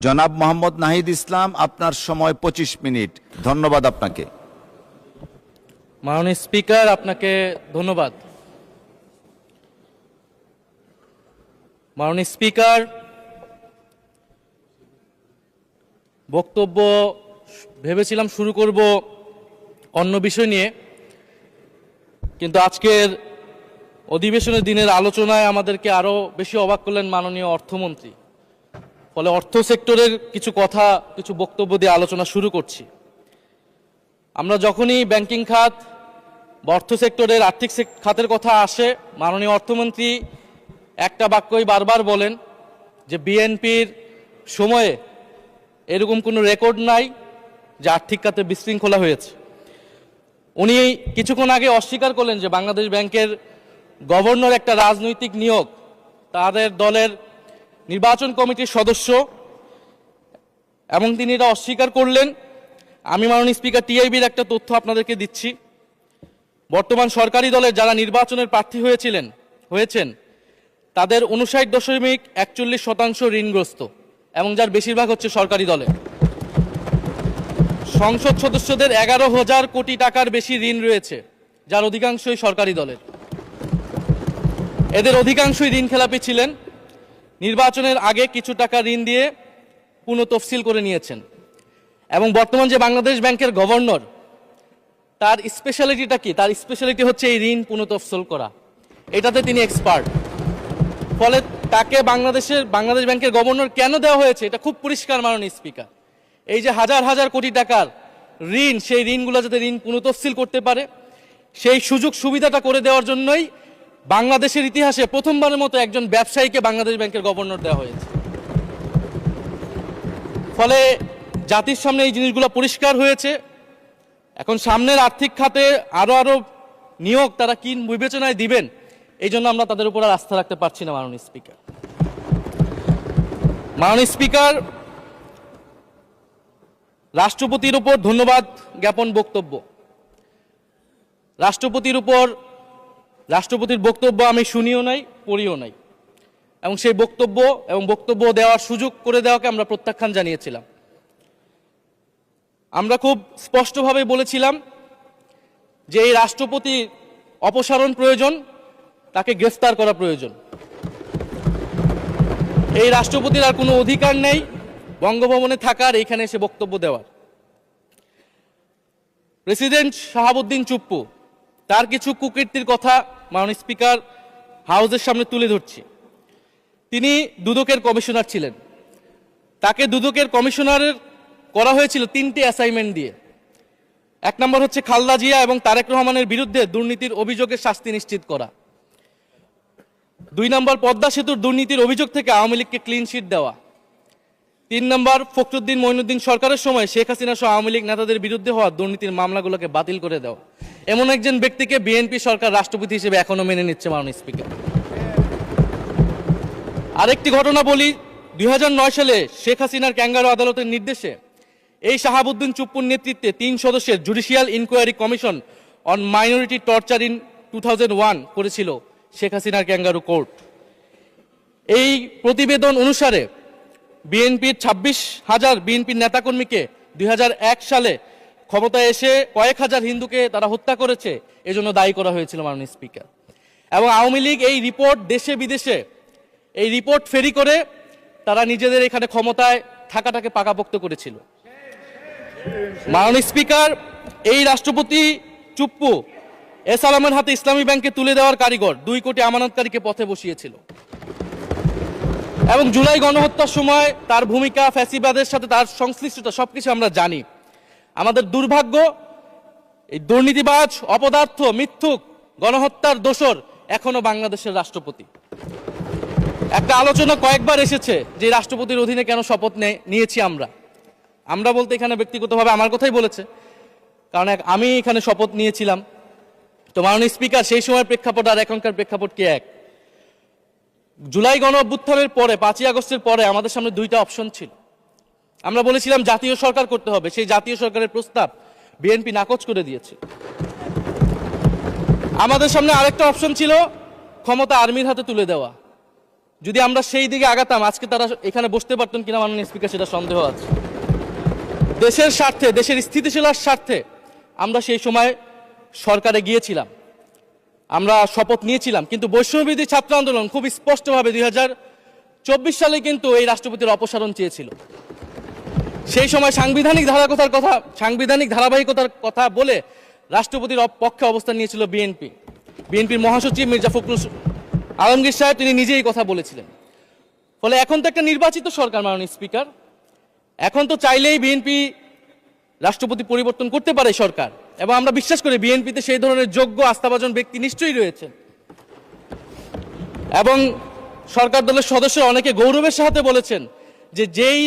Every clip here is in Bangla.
জনাব মোহাম্মদ নাহিদ ইসলাম, আপনার সময় 25 মিনিট। ধন্যবাদ আপনাকে। মাননীয় স্পিকার, আপনাকে ধন্যবাদ। মাননীয় স্পিকার, বক্তব্য ভেবেছিলাম শুরু করব অন্য বিষয় নিয়ে, কিন্তু আজকের অধিবেশনের দিনের আলোচনায় আমাদেরকে আরও বেশি অবাক করলেন মাননীয় অর্থমন্ত্রী। ফলে অর্থ সেক্টরের কিছু বক্তব্য দিয়ে আলোচনা শুরু করছি। আমরা যখনই ব্যাংকিং খাত বা অর্থ সেক্টরের আর্থিক খাতের কথা আসে, মাননীয় অর্থমন্ত্রী একটা বাক্যই বারবার বলেন যে বিএনপির সময়ে এরকম কোনো রেকর্ড নাই যে আর্থিক খাতে বিশৃঙ্খলা হয়েছে। উনি কিছুক্ষণ আগে অস্বীকার করলেন যে বাংলাদেশ ব্যাংকের গভর্নর একটা রাজনৈতিক নিয়োগ, তাদের দলের নির্বাচন কমিটির সদস্য, এবং তিনি এটা অস্বীকার করলেন। আমি মাননীয় স্পিকার টিআইবির একটা তথ্য আপনাদেরকে দিচ্ছি। বর্তমান সরকারি দলের যারা নির্বাচনের প্রার্থী হয়েছেন তাদের 59.41% ঋণগ্রস্ত, এবং যার বেশিরভাগ হচ্ছে সরকারি দলে। সংসদ সদস্যদের 11,000 কোটি টাকার বেশি ঋণ রয়েছে, যার অধিকাংশই সরকারি দলের। এদের অধিকাংশই ঋণ খেলাপি ছিলেন, নির্বাচনের আগে কিছু টাকা ঋণ দিয়ে পুনঃতফসিল করে নিয়েছেন। এবং বর্তমান যে বাংলাদেশ ব্যাংকের গভর্নর, তার স্পেশালিটিটা কি? তার স্পেশালিটি হচ্ছে এই ঋণ পুনঃতফসিল করা, এটাতে তিনি এক্সপার্ট। ফলে তাকে বাংলাদেশ ব্যাংকের গভর্নর কেন দেওয়া হয়েছে এটা খুব পরিষ্কার মাননীয় স্পিকার। এই যে হাজার হাজার কোটি টাকার ঋণ, সেই ঋণগুলো যাতে ঋণ পুনঃতফসিল করতে পারে, সেই সুযোগ সুবিধাটা করে দেওয়ার জন্যই বাংলাদেশের ইতিহাসে প্রথমবারের মতো একজন ব্যবসায়ীকে বাংলাদেশ ব্যাংকের গভর্নর দেওয়া হয়েছে। ফলে জাতির সামনে এই জিনিসগুলো পরিষ্কার হয়েছে। এখন সামনের আর্থিক খাতে আরো নিয়োগ তারা কি বিবেচনায় দিবেন, এই জন্য আমরা তাদের উপর আর আস্থা রাখতে পারছি না মাননীয় স্পিকার। মাননীয় স্পিকার, রাষ্ট্রপতির উপর ধন্যবাদ জ্ঞাপন বক্তব্য। রাষ্ট্রপতির বক্তব্য আমি শুনিও নাই, পড়িও নাই, এবং সেই বক্তব্য দেওয়ার সুযোগ করে দেওয়াকে আমরা প্রত্যাখ্যান জানিয়েছিলাম। আমরা খুব স্পষ্টভাবে বলেছিলাম যে এই রাষ্ট্রপতির অপসারণ প্রয়োজন, তাকে গ্রেফতার করা প্রয়োজন। এই রাষ্ট্রপতির আর কোনো অধিকার নেই বঙ্গভবনে থাকার, এইখানে এসে বক্তব্য দেওয়ার। প্রেসিডেন্ট শাহাবুদ্দিন চুপ্পু, তার কিছু কুকীর্তির কথা মাননীয় স্পিকার হাউসের সামনে তুলে ধরছি। তিনি দুদকের কমিশনার ছিলেন। তাকে দুদকের কমিশনারের করা হয়েছিল 3টে অ্যাসাইনমেন্ট দিয়ে। 1 নম্বর হচ্ছে খালেদা জিয়া এবং তারেক রহমানের বিরুদ্ধে দুর্নীতির অভিযোগের শাস্তি নিশ্চিত করা। 2 নম্বর পদ্মা সেতুর দুর্নীতির অভিযোগ থেকে আওয়ামী লীগকে ক্লিন শিট দেওয়া। 3 নম্বর ফখরুদ্দিন মঈনুদ্দিন সরকারের সময় শেখ হাসিনা সহ আওয়ামী লীগ নেতাদের বিরুদ্ধে হওয়া দুর্নীতির মামলাগুলোকে বাতিল করে দেওয়া। এমন একজন ব্যক্তিকে বিএনপি সরকার রাষ্ট্রপতি হিসেবে এখনো মেনে নিচ্ছে মাননীয় স্পিকার। আরেকটি ঘটনা বলি, 2009 সালে শেখ হাসিনার ক্যাঙ্গারু আদালতের নির্দেশে এই শাহাবুদ্দিন চুপ্পুর নেতৃত্বে 3 সদস্যের judicial inquiry commission on minority torture in 2001 করেছিল শেখ হাসিনার ক্যাঙ্গারু কোর্ট। এই প্রতিবেদন অনুসারে বিএনপির 26,000 বিএনপির নেতাকর্মীকে 2001 সালে ক্ষমতায় এসে কয়েক হাজার হিন্দুকে তারা হত্যা করেছে, এজন্য দায়ী করা হয়েছিল মাননীয় স্পিকার। এবং আওয়ামী লীগ এই রিপোর্ট দেশে বিদেশে এই রিপোর্ট ফেরি করে তারা নিজেদের এখানে ক্ষমতায় থাকাটাকে পাকাপোক্ত করেছিল। মাননীয় স্পিকার, এই রাষ্ট্রপতি চুপ্পু এস আলমের হাতে ইসলামী ব্যাংকে তুলে দেওয়ার কারিগর, 2 কোটি আমানতকারীকে পথে বসিয়েছিল। এবং জুলাই গণহত্যার সময় তার ভূমিকা, ফ্যাসিবাদের সাথে তার সংশ্লিষ্টতা, সবকিছু আমরা জানি। আমাদের দুর্ভাগ্য, এই দুর্নীতিবাজ, অপদার্থ, মিথ্যুক, গণহত্যার দোষর এখনো বাংলাদেশের রাষ্ট্রপতি। একটা আলোচনা কয়েকবার এসেছে যে রাষ্ট্রপতির অধীনে কেন শপথ নিয়েছি আমরা বলতে এখানে ব্যক্তিগতভাবে আমার কথাই বলেছে, কারণ আমি এখানে শপথ নিয়েছিলাম। তো মাননীয় স্পিকার, সেই সময়ের প্রেক্ষাপট আর এখনকার প্রেক্ষাপট কি এক? জুলাই গণ অভ্যুত্থানের পরে, 5ই আগস্টের পরে আমাদের সামনে 2টা অপশন ছিল। আমরা বলেছিলাম জাতীয় সরকার করতে হবে, সেই জাতীয় সরকারের প্রস্তাব বিএনপি নাকচ করে দিয়েছে। আমাদের সামনে আরেকটা অপশন ছিল ক্ষমতা আর্মির হাতে তুলে দেওয়া। যদি আমরা সেই দিকে আগাতাম আজকে তারা এখানে বসতে পারতেন কিনা মাননীয় স্পিকার সেটা সন্দেহ আছে। দেশের স্বার্থে, দেশের স্থিতিশীলতার স্বার্থে আমরা সেই সময় সরকারে গিয়েছিলাম, আমরা শপথ নিয়েছিলাম, কিন্তু বৈষম্যবিরোধী ছাত্র আন্দোলন খুব স্পষ্টভাবে 2024 সালে কিন্তু এই রাষ্ট্রপতির অপসারণ চেয়েছিল। সেই সময় সাংবিধানিক ধারাবাহিকতার কথা বলে রাষ্ট্রপতির পক্ষে অবস্থান নিয়েছিল বিএনপির মহাসচিব মির্জা ফখরুল আলমগীর সাহেব, তিনি নিজেই কথা বলেছিলেন। ফলে এখন তো একটা নির্বাচিত সরকার মাননীয় স্পিকার, এখন তো চাইলেই বিএনপি রাষ্ট্রপতি পরিবর্তন করতে পারে সরকার, এবং আমরা বিশ্বাস করি বিএনপিতে সেই ধরনের যোগ্য আস্থাভাজন ব্যক্তি নিশ্চয়ই রয়েছেন। এবং সরকার দলের সদস্যরা অনেকে গৌরবের সাথে বলেছেন যে যেই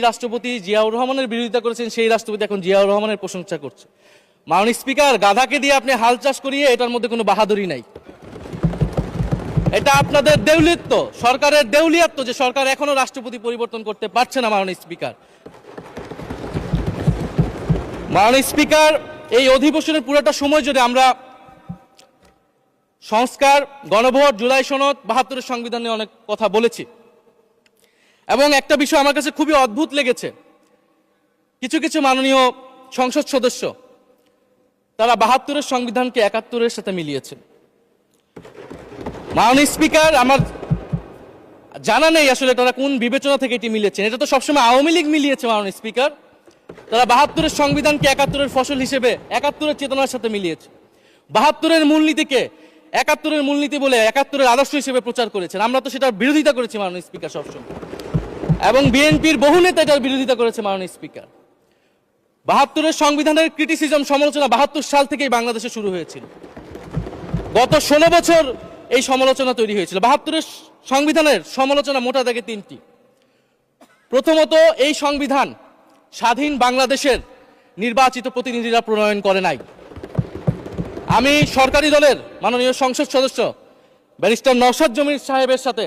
রাষ্ট্রপতি জিয়াউর রহমানের বিরোধিতা করেছেন সেই রাষ্ট্রপতি এখন জিয়াউর রহমানের প্রশংসা করছে। মাননীয় স্পিকার, গাধাকে দিয়ে আপনি হাল চাষ করিয়ে এটার মধ্যে কোনো বাহাদুরি নাই। এটা আপনাদের দেউলিত্ব, সরকারের দেউলিয়াত্ব যে সরকার এখনো রাষ্ট্রপতি পরিবর্তন করতে পারছে না। মাননীয় স্পিকার, এই অধিবেশনের পুরোটা সময় জুড়ে আমরা সংস্কার, গণভোট, জুলাই সনদ, 72-এর সংবিধান নিয়ে অনেক কথা বলেছি। এবং একটা বিষয় আমার কাছে খুবই অদ্ভুত লেগেছে, কিছু মাননীয় সংসদ সদস্য তারা 72-এর সংবিধানকে 71-এর সাথে মিলিয়েছেন। মাননীয় স্পিকার, আমার জানা নেই আসলে তারা কোন বিবেচনা থেকে এটি মিলিয়েছেন। এটা তো সবসময় আওয়ামী লীগ মিলিয়েছে মাননীয় স্পিকার। তারা 72-এর সংবিধানকে 71-এর ফসল হিসেবে 71-এর চেতনার সাথে মিলিয়েছে। 72-এর মূলনীতিকে 71-এর মূলনীতি বলে 71-এর আদর্শ হিসেবে প্রচার করেছেন। আমরা তো সেটার বিরোধিতা করেছি মাননীয় স্পিকার সবসময়, এবং বিএনপির বহু নেতা এটার বিরোধিতা করেছে মাননীয় স্পিকার। 72-এর সংবিধানের ক্রিটিসিজম, সমালোচনা 72 সাল থেকেই বাংলাদেশে শুরু হয়েছিল। গত 16 বছর এই সমালোচনা তৈরি হয়েছিল। 72-এর সংবিধানের সমালোচনা মোটা দাগে 3টি। প্রথমত, এই সংবিধান স্বাধীন বাংলাদেশের নির্বাচিত প্রতিনিধিরা প্রণয়ন করে নাই। আমি সরকারি দলের মাননীয় সংসদ সদস্য ব্যারিস্টার নওশাদ জমির সাহেবের সাথে,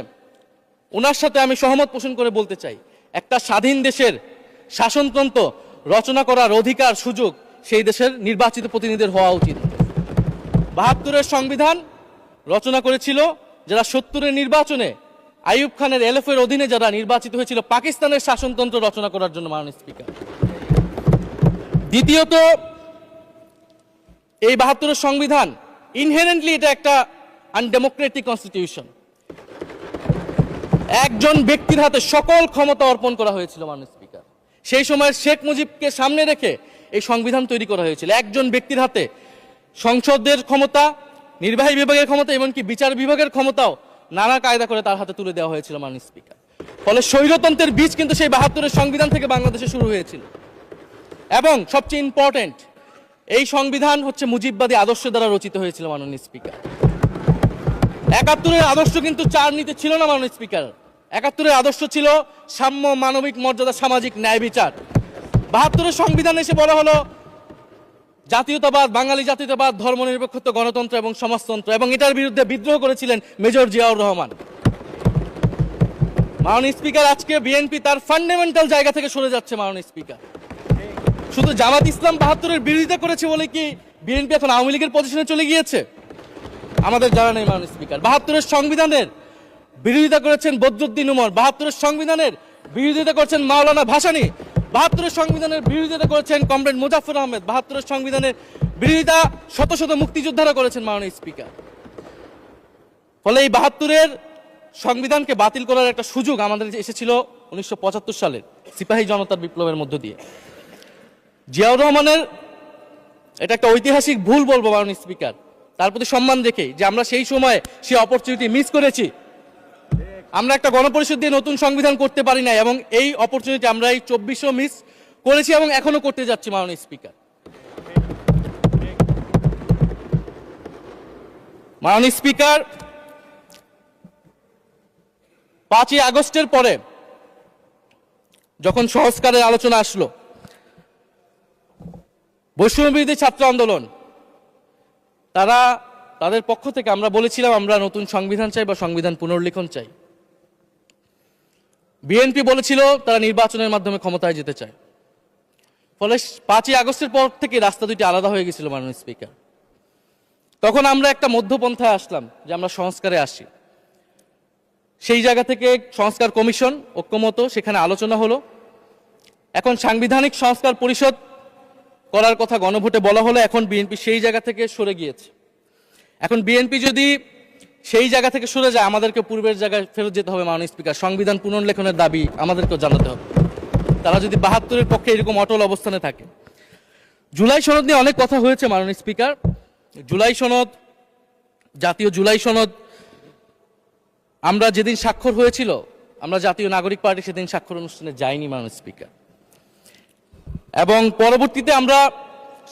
ওনার সাথে আমি সহমত পোষণ করে বলতে চাই, একটা স্বাধীন দেশের শাসনতন্ত্র রচনা করার অধিকার, সুযোগ সেই দেশের নির্বাচিত প্রতিনিধিদের হওয়া উচিত। 72-এর সংবিধান রচনা করেছিল যারা 70-এর নির্বাচনে আইয়ুব খানের এলএফের অধীনে যারা নির্বাচিত হয়েছিল পাকিস্তানের শাসনতন্ত্র রচনা করার জন্য মাননীয় স্পিকার। দ্বিতীয়ত, এই 72-এর সংবিধান ইনহেরেন্টলি এটা একটা আনডেমোক্রেটিক কনস্টিটিউশন। একজন ব্যক্তির হাতে সকল ক্ষমতা অর্পণ করা হয়েছিল মাননীয় স্পিকার। সেই সময় শেখ মুজিবকে সামনে রেখে এই সংবিধান তৈরি করা হয়েছিল। একজন ব্যক্তির হাতে সংসদের ক্ষমতা, নির্বাহী বিভাগের ক্ষমতা, এমনকি বিচার বিভাগের ক্ষমতাও নানা কায়দা করে তার হাতে তুলে দেওয়া হয়েছিল মাননীয় স্পিকার। ফলে স্বৈরতন্ত্রের বীজ কিন্তু সেই 72-এর সংবিধান থেকে বাংলাদেশে শুরু হয়েছিল। এবং সবচেয়ে ইম্পর্টেন্ট, এই সংবিধান হচ্ছে মুজিববাদী আদর্শ দ্বারা রচিত হয়েছিল মাননীয় স্পিকার। 71-এর আদর্শ কিন্তু 4 নীতি ছিল না মাননীয় স্পিকার। 71-এর আদর্শ ছিল সাম্য, মানবিক মর্যাদা, সামাজিক ন্যায় বিচার। 72-এর সংবিধান এসে বলা হলো জাতীয়তাবাদ, বাঙালি জাতীয়তাবাদ, ধর্মনিরপেক্ষত্ব, গণতন্ত্র এবং সমাজতন্ত্র, এবং এটার বিরুদ্ধে বিদ্রোহ করেছিলেন মেজর জিয়াউর রহমান। মাননীয় স্পিকার, আজকে বিএনপি তার ফান্ডামেন্টাল জায়গা থেকে সরে যাচ্ছে মাননীয় স্পিকার। শুধু জামাত ইসলাম 72-এর বিরোধিতা করেছে বলে কি বিএনপি এখন আওয়ামী লীগের পজিশনে চলে গিয়েছে? আমাদের জানা নেই মাননীয় স্পিকার। 72-এর সংবিধানের বিরোধিতা করেছেন বদরুদ্দিন উমর, 72-এর সংবিধানের বিরোধিতা করেছেন মাওলানা ভাসানী, 72-এর সংবিধানের বিরোধিতা করেছেন কমরেড মুজাফফর আহমেদ, 72-এর সংবিধানের বিরোধিতা শত শত মুক্তিযোদ্ধারা করেছেন মাননীয় স্পিকার। ফলে এই 72-এর সংবিধানকে বাতিল করার একটা সুযোগ আমাদের এসেছিল 1975 সালের সিপাহী জনতার বিপ্লবের মধ্য দিয়ে। জিয়াউর রহমানের এটা একটা ঐতিহাসিক ভুল বলবো মাননীয় স্পিকার, তার প্রতি সম্মান রেখে, যে আমরা সেই সময় সেই অপরচুনিটি মিস করেছি। আমরা একটা গণপরিষদ দিয়ে নতুন সংবিধান করতে পারি না, এবং এই অপরচুনিটি আমরা এই 24-ও মিস করেছি এবং এখনো করতে যাচ্ছি মাননীয় স্পিকার। মাননীয় স্পিকার, 5ই আগস্টের পরে যখন সংস্কারের আলোচনা আসলো, বৈষম্যবিরোধী ছাত্র আন্দোলন তাদের পক্ষ থেকে আমরা বলেছিলাম আমরা নতুন সংবিধান চাই বা সংবিধান পুনর্লিখন চাই। বিএনপি বলেছিল তারা নির্বাচনের মাধ্যমে ক্ষমতায় যেতে চায়। ফলে 5ই আগস্টের পর থেকে রাস্তা দুটি আলাদা হয়ে গেছিল মাননীয় স্পিকার। তখন আমরা একটা মধ্যপন্থায় আসলাম যে আমরা সংস্কারে আসি। সেই জায়গা থেকে সংস্কার কমিশন ঐক্যমত, সেখানে আলোচনা হলো। এখন সাংবিধানিক সংস্কার পরিষদ করার কথা গণভোটে বলা হলো, এখন বিএনপি সেই জায়গা থেকে সরে গিয়েছে। এখন বিএনপি যদি সেই জায়গা থেকে সরে যায়, আমাদেরকে পূর্বের জায়গায় ফেরত যেতে হবে। মাননীয় স্পিকার, সংবিধান পুনর্লেখনের দাবি আমাদেরকেও জানাতে হবে। তারা যদি ৭২-এর পক্ষে এরকম অটল অবস্থানে থাকে। জুলাই সনদ নিয়ে অনেক কথা হয়েছে মাননীয় স্পিকার। জুলাই সনদ, জাতীয় জুলাই সনদ, আমরা যেদিন স্বাক্ষর হয়েছিল, আমরা জাতীয় নাগরিক পার্টি সেদিন স্বাক্ষর অনুষ্ঠানে যাইনি মাননীয় স্পিকার, এবং পরবর্তীতে আমরা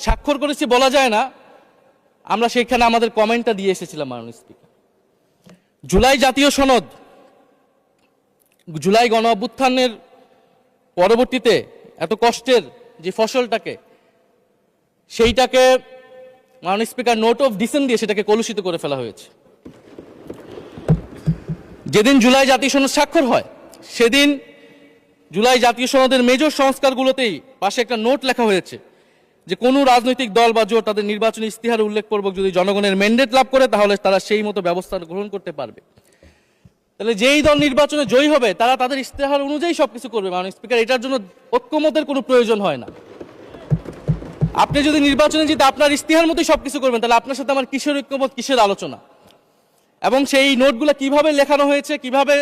স্বাক্ষর করেছি বলা যায় না, আমরা সেখানে আমাদের কমেন্টটা দিয়ে এসেছিলাম মাননীয় স্পিকার। জুলাই জাতীয় সনদ, জুলাই গণ অভ্যুত্থানের পরবর্তীতে এত কষ্টের যে ফসলটাকে, সেইটাকে মাননীয় স্পিকার নোট অফ ডিসেন্ট দিয়ে সেটাকে কলুষিত করে ফেলা হয়েছে। যেদিন জুলাই জাতীয় সনদ স্বাক্ষর হয়, সেদিন জুলাই জাতীয় সনদের মেজর সংস্কারগুলোতেই পাশে একটা নোট লেখা হয়েছে যে কোনো রাজনৈতিক দল বা জোট তাদের নির্বাচনী ইস্তিহারে উল্লেখপূর্বক যদি জনগণের ম্যান্ডেট লাভ করে, তাহলে তারা সেই মতো ব্যবস্থা গ্রহণ করতে পারবে। তাহলে যেই দল নির্বাচনে জয়ী হবে, তারা তাদের ইস্তেহার অনুযায়ী সবকিছু করবে মাননীয় স্পিকার। এটার জন্য ঐক্যমতের কোনো প্রয়োজন হয় না। আপনি যদি নির্বাচনে জিতে আপনার ইস্তেহার মতোই সবকিছু করবেন, তাহলে আপনার সাথে আমার কিসের ঐক্যমত, কিসের আলোচনা? এবং সেই নোটগুলো কিভাবে লেখানো হয়েছে, কিভাবে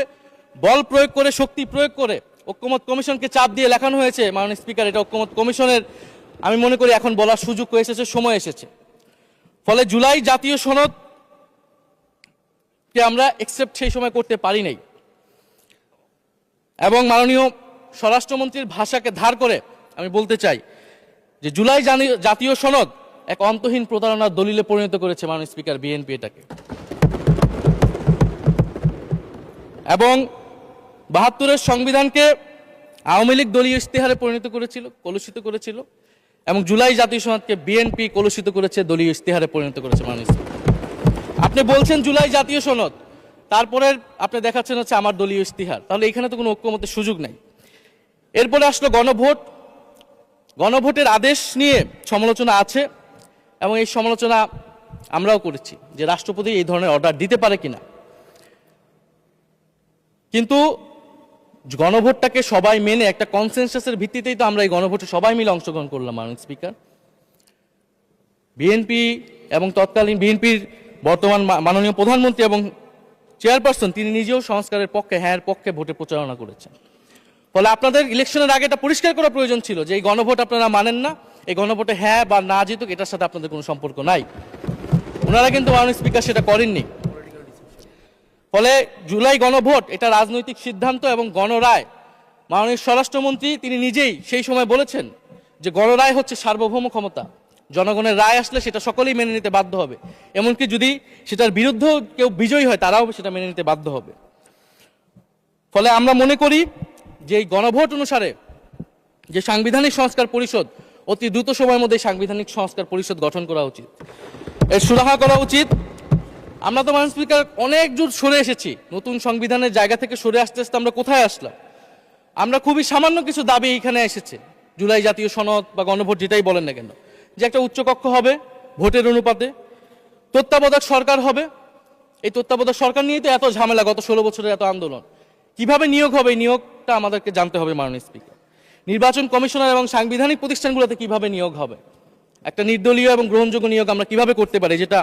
বল প্রয়োগ করে, শক্তি প্রয়োগ করে ঐক্যমত কমিশনকে চাপ দিয়ে লেখানো হয়েছে মাননীয় স্পিকার, এটা ঐক্যমত কমিশনের আমি মনে করি এখন বলার সুযোগ হয়ে এসেছে, সময় এসেছে। ফলে জুলাই জাতীয় সনদ কে আমরা একসেপ্ট সেই সময় করতে পারি নাই, এবং মাননীয় স্বরাষ্ট্রমন্ত্রীর ভাষাকে ধার করে আমি বলতে চাই যে জুলাই জাতীয় সনদ এক অন্তহীন প্রতারণার দলিলে পরিণত করেছে মাননীয় স্পিকার বিএনপি এটাকে। এবং ৭২-এর সংবিধানকে আওয়ামী লীগ দলীয় ইস্তেহারে পরিণত করেছিল, কলুষিত করেছিল, এবং জুলাই জাতীয় সনদকে বিএনপি কলুষিত করেছে, দলীয় ইস্তেহারে পরিণত করেছে মাননীয় স্পিকার। আপনি বলছেন জুলাই জাতীয় সনদ, তারপরে আপনি দেখাচ্ছেন হচ্ছে আমার দলীয় ইস্তিহার, তাহলে এখানে তো কোনো ঐক্যমতের সুযোগ নাই। এরপরে আসলো গণভোট। গণভোটের আদেশ নিয়ে সমালোচনা আছে, এবং এই সমালোচনা আমরাও করেছি যে রাষ্ট্রপতি এই ধরনের অর্ডার দিতে পারে কিনা। কিন্তু গণভোটটাকে সবাই মেনে একটা কনসেনসাসের ভিত্তিতেই তো আমরা এই গণভোটে সবাই মিলে অংশগ্রহণ করলাম মাননীয় স্পিকার। বিএনপি এবং তৎকালীন বিএনপির বর্তমান মাননীয় প্রধানমন্ত্রী এবং চেয়ারপারসন, তিনি নিজেও সংস্কারের পক্ষে, হ্যাঁ পক্ষে ভোটে প্রচারণা করেছেন। ফলে আপনাদের ইলেকশনের আগে এটা পরিষ্কার করা প্রয়োজন ছিল যে এই গণভোট আপনারা মানেন না, এই গণভোটে হ্যাঁ বা না জিতুক এটার সাথে আপনাদের কোনো সম্পর্ক নাই। ওনারা কিন্তু মাননীয় স্পিকার সেটা করেননি। ফলে জুলাই গণভোট এটা রাজনৈতিক সিদ্ধান্ত এবং গণরায়। মাননীয় স্বরাষ্ট্রমন্ত্রী তিনি নিজেই সেই সময় বলেছেন যে গণরায় হচ্ছে সার্বভৌম ক্ষমতা, জনগণের রায় আসলে সেটা সকলেই মেনে নিতে বাধ্য হবে, এমনকি যদি সেটার বিরুদ্ধেও কেউ বিজয়ী হয় তারাও সেটা মেনে নিতে বাধ্য হবে। ফলে আমরা মনে করি যে এই গণভোট অনুসারে যে সাংবিধানিক সংস্কার পরিষদ, অতি দ্রুত সময়ের মধ্যে সাংবিধানিক সংস্কার পরিষদ গঠন করা উচিত, এর সুরাহা করা উচিত। আমরা তো মাননীয় স্পিকার অনেক দূর সরে এসেছি, নতুন সংবিধানের জায়গা থেকে সরে আসতে আসতে আমরা কোথায় আসলাম? আমরা খুবই সামান্য কিছু দাবি এখানে এসেছে, জুলাই জাতীয় সনদ বা গণভোট যেটাই বলেন না কেন, যে একটা উচ্চকক্ষ হবে ভোটের অনুপাতে, তত্ত্বাবধায়ক সরকার হবে। এই তত্ত্বাবধায়ক সরকার নিয়েই তো এত ঝামেলা, গত 16 বছরের এত আন্দোলন। কিভাবে নিয়োগ হবে, এই নিয়োগটা আমাদেরকে জানতে হবে মাননীয় স্পিকার। নির্বাচন কমিশনার এবং সাংবিধানিক প্রতিষ্ঠানগুলোতে কিভাবে নিয়োগ হবে, একটা নির্দলীয় এবং গ্রহণযোগ্য নিয়োগ আমরা কিভাবে করতে পারি, যেটা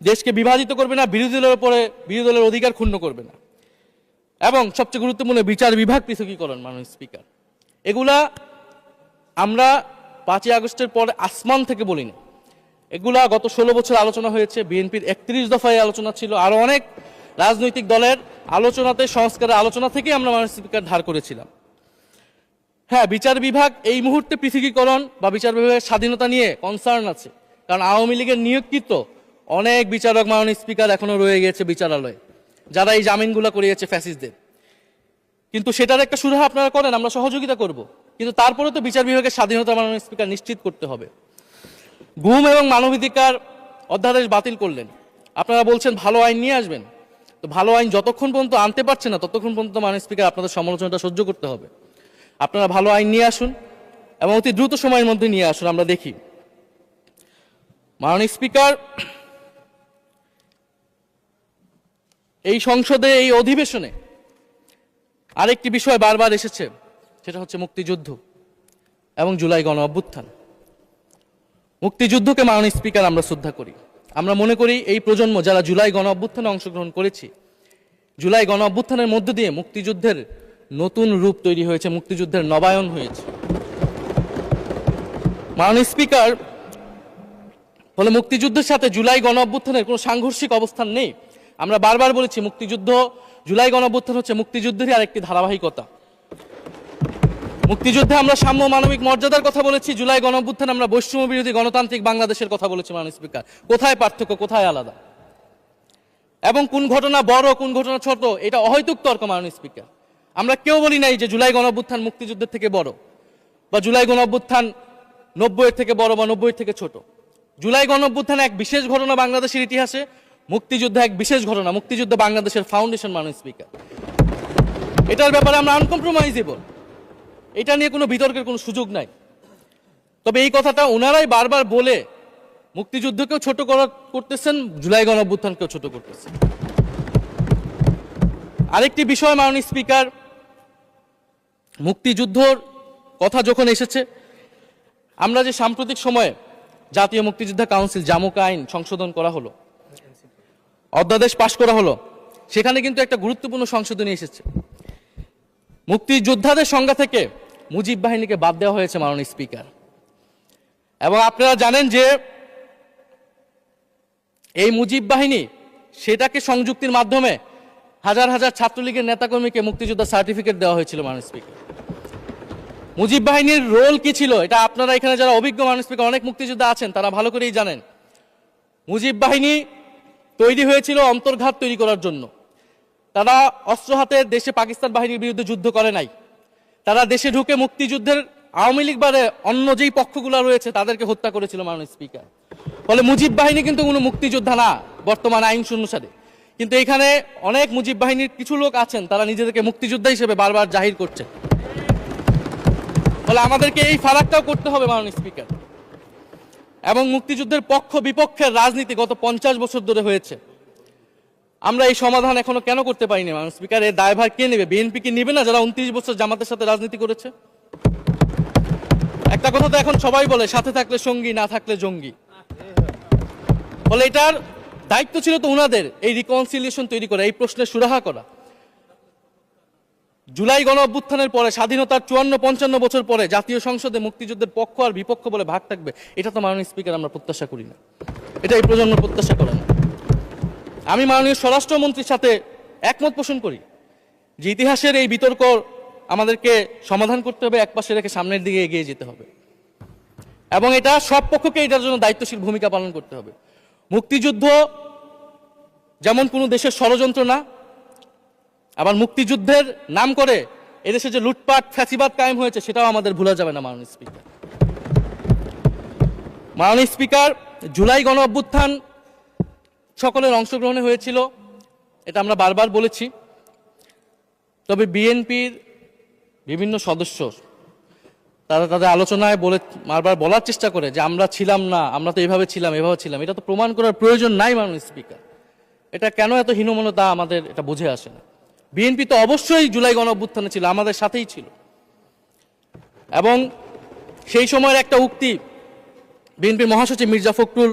দেশকে বিভাজিত করবে না, বিরোধী দলের উপরে বিরোধী দলের অধিকার ক্ষুণ্ণ করবে না, এবং সবচেয়ে গুরুত্বপূর্ণ বিচার বিভাগ পৃথকীকরণ মাননীয় স্পিকার। এগুলা আমরা 5ই আগস্টের পরে আসমান থেকে বলিনি, এগুলা গত 16 বছর আলোচনা হয়েছে। বিএনপির 31 দফায় আলোচনা ছিল, আরো অনেক রাজনৈতিক দলের আলোচনাতে, সংস্কারের আলোচনা থেকে আমরা মাননীয় স্পিকার ধার করেছিলাম। হ্যাঁ, বিচার বিভাগ এই মুহূর্তে পৃথকীকরণ বা বিচার বিভাগের স্বাধীনতা নিয়ে কনসার্ন আছে, কারণ আওয়ামী লীগের নিয়োগকৃত অনেক বিচারক মাননীয় স্পিকার এখনো রয়ে গেছে বিচারালয়ে, যারা এই জামিনগুলো করিয়েছে ফ্যাসিস্টদের। কিন্তু সেটার একটা সুরাহা আপনারা করেন, আমরা সহযোগিতা করব, কিন্তু তারপরে তো বিচার বিভাগের স্বাধীনতা মাননীয় স্পিকার নিশ্চিত করতে হবে। গুম এবং মানবাধিকার অধ্যাদেশ বাতিল করলেন, আপনারা বলছেন ভালো আইন নিয়ে আসবেন। তো ভালো আইন যতক্ষণ পর্যন্ত আনতে পারছে না, ততক্ষণ পর্যন্ত মাননীয় স্পিকার আপনাদের সমালোচনাটা সহ্য করতে হবে। আপনারা ভালো আইন নিয়ে আসুন এবং অতি দ্রুত সময়ের মধ্যে নিয়ে আসুন, আমরা দেখি। মাননীয় স্পিকার, এই সংসদে এই অধিবেশনে আরেকটি বিষয় বারবার এসেছে, সেটা হচ্ছে মুক্তিযুদ্ধ এবং জুলাই গণ অভ্যুত্থান। মুক্তিযুদ্ধকে মাননীয় স্পিকার আমরা শ্রদ্ধা করি। আমরা মনে করি এই প্রজন্ম যারা জুলাই গণ অভ্যুত্থানে অংশগ্রহণ করেছি, জুলাই গণ অভ্যুত্থানের মধ্য দিয়ে মুক্তিযুদ্ধের নতুন রূপ তৈরি হয়েছে, মুক্তিযুদ্ধের নবায়ন হয়েছে। মাননীয় স্পিকার, ফলে মুক্তিযুদ্ধের সাথে জুলাই গণ অভ্যুত্থানের কোনো সাংঘর্ষিক অবস্থান নেই। আমরা বারবার বলেছি মুক্তিযুদ্ধ, জুলাই গণ অভ্যুত্থান হচ্ছে মুক্তিযুদ্ধেরই আরেকটি ধারাবাহিকতা। মুক্তিযুদ্ধে আমরা সাম্য মানবিক মর্যাদার কথা বলেছি, জুলাই গণ অভ্যুত্থানে আমরা বৈষম্য বিরোধী গণতান্ত্রিক বাংলাদেশের কথা বলেছি। মাননীয় স্পিকার, কোথায় পার্থক্য, কোথায় আলাদা, এবং কোন ঘটনা বড় কোন ঘটনা ছোট, এটা অহৈতুক তর্ক। মাননীয় স্পিকার, আমরা কেউ বলি নাই যে জুলাই গণ অভ্যুত্থান মুক্তিযুদ্ধের থেকে বড়, বা জুলাই গণ অভ্যুত্থান 90-এর থেকে বড় বা 90-এর থেকে ছোট। জুলাই গণ অভ্যুত্থান এক বিশেষ ঘটনা বাংলাদেশের ইতিহাসে, মুক্তিযুদ্ধ এক বিশেষ ঘটনা, মুক্তিযুদ্ধ বাংলাদেশের ফাউন্ডেশন। মাননীয় স্পিকার, এটার ব্যাপারে আমরা আনকম্প্রোমাইজেবল, এটা নিয়ে কোনো বিতর্কের কোনো সুযোগ নাই। তবে এই কথাটা ওনারাই বারবার বলে মুক্তিযুদ্ধকেও ছোট করতেছেন, জুলাই গণ অভ্যুত্থানকেও ছোট করতেছেন। আরেকটি বিষয় মাননীয় স্পিকার, মুক্তিযুদ্ধর কথা যখন এসেছে, আমরা যে সাম্প্রতিক সময়ে জাতীয় মুক্তিযোদ্ধা কাউন্সিল জামুক আইন সংশোধন করা হলো, অধ্যাদেশ পাশ করা হলো, সেখানে কিন্তু একটা গুরুত্বপূর্ণ সংশোধনী এসেছে। মুক্তিযোদ্ধাদের সংজ্ঞা থেকে মুজিব বাহিনীকে বাদ দেওয়া হয়েছে মাননীয় স্পিকার। এবং আপনারা জানেন যে এই মুজিব বাহিনী, সেটাকে সংযুক্তির মাধ্যমে হাজার হাজার ছাত্রলীগের নেতাকর্মীকে মুক্তিযোদ্ধা সার্টিফিকেট দেওয়া হয়েছিল। মাননীয় স্পিকার, মুজিব বাহিনীর রোল কি ছিল, এটা আপনারা এখানে যারা অভিজ্ঞ মাননীয় স্পিকার অনেক মুক্তিযোদ্ধা আছেন তারা ভালো করেই জানেন। মুজিব বাহিনী তৈরি হয়েছিল অন্তর্ঘাত তৈরি করার জন্য। তারা অস্ত্র হাতে দেশে পাকিস্তান বাহিনীর বিরুদ্ধে যুদ্ধ করে নাই। তারা দেশে ঢুকে মুক্তিযুদ্ধের আওয়ামী লীগ বাদে অন্য যেই পক্ষগুলো রয়েছে তাদেরকে হত্যা করেছিল। মাননীয় স্পিকার, ফলে মুজিব বাহিনী কিন্তু কোনো মুক্তিযোদ্ধা না বর্তমান আইন অনুসারে। কিন্তু এখানে অনেক মুজিব বাহিনীর কিছু লোক আছেন, তারা নিজেদেরকে মুক্তিযোদ্ধা হিসেবে বারবার জাহির করছে। ফলে আমাদেরকে এই ফারাকটাও করতে হবে মাননীয় স্পিকার। এবং মুক্তিযুদ্ধের পক্ষ বিপক্ষের রাজনীতি গত 50 বছর ধরে হয়েছে। আমরা এই সমাধান এখনো কেন করতে পারিনি মাননীয় স্পিকার? এর দায়ভার কে নেবে? বিএনপি কি নেবে না, যারা 29 বছর জামাতের সাথে রাজনীতি করেছে? একটা কথা তো এখন সবাই বলে, সাথে থাকলে সঙ্গী, না থাকলে জঙ্গি। ফলে এটার দায়িত্ব ছিল তো উনাদের, এই রিকনসিলিয়েশন তৈরি করা, এই প্রশ্নের সুরাহা করা। জুলাই গণ অভ্যুত্থানের পরে, স্বাধীনতার 54-55 বছর পরে জাতীয় সংসদে মুক্তিযুদ্ধের পক্ষ আর বিপক্ষ বলে ভাগ থাকবে, এটা তো মাননীয় স্পিকার আমরা প্রত্যাশা করি না, এটা এই প্রজন্ম প্রত্যাশা করে না। আমি মাননীয় স্বরাষ্ট্রমন্ত্রীর সাথে একমত পোষণ করি যে ইতিহাসের এই বিতর্ক আমাদেরকে সমাধান করতে হবে, একপাশে রেখে সামনের দিকে এগিয়ে যেতে হবে, এবং এটা সব পক্ষকে এটার জন্য দায়িত্বশীল ভূমিকা পালন করতে হবে। মুক্তিযুদ্ধ যেমন কোনো দেশের ষড়যন্ত্র না, আবার মুক্তিযুদ্ধের নাম করে এদেশে যে লুটপাট ফ্যাসিবাদ কায়েম হয়েছে সেটাও আমাদের ভুলা যাবে না। মাননীয় স্পিকার, মাননীয় স্পিকার, জুলাই গণ অভ্যুত্থান সকলের অংশগ্রহণে হয়েছিল, এটা আমরা বারবার বলেছি। তবে বিএনপির বিভিন্ন সদস্য তারা তাদের আলোচনায় বারবার বলার চেষ্টা করে যে আমরা ছিলাম না, আমরা তো এভাবে ছিলাম, এভাবে ছিলাম। এটা তো প্রমাণ করার প্রয়োজন নাই মাননীয় স্পিকার। এটা কেন এত হীনমন্যতা আমাদের এটা বুঝে আসে না। বিএনপি তো অবশ্যই জুলাই গণ অভ্যুত্থানে ছিল, আমাদের সাথেই ছিল। এবং সেই সময়ের একটা উক্তি বিএনপির মহাসচিব মির্জা ফখরুল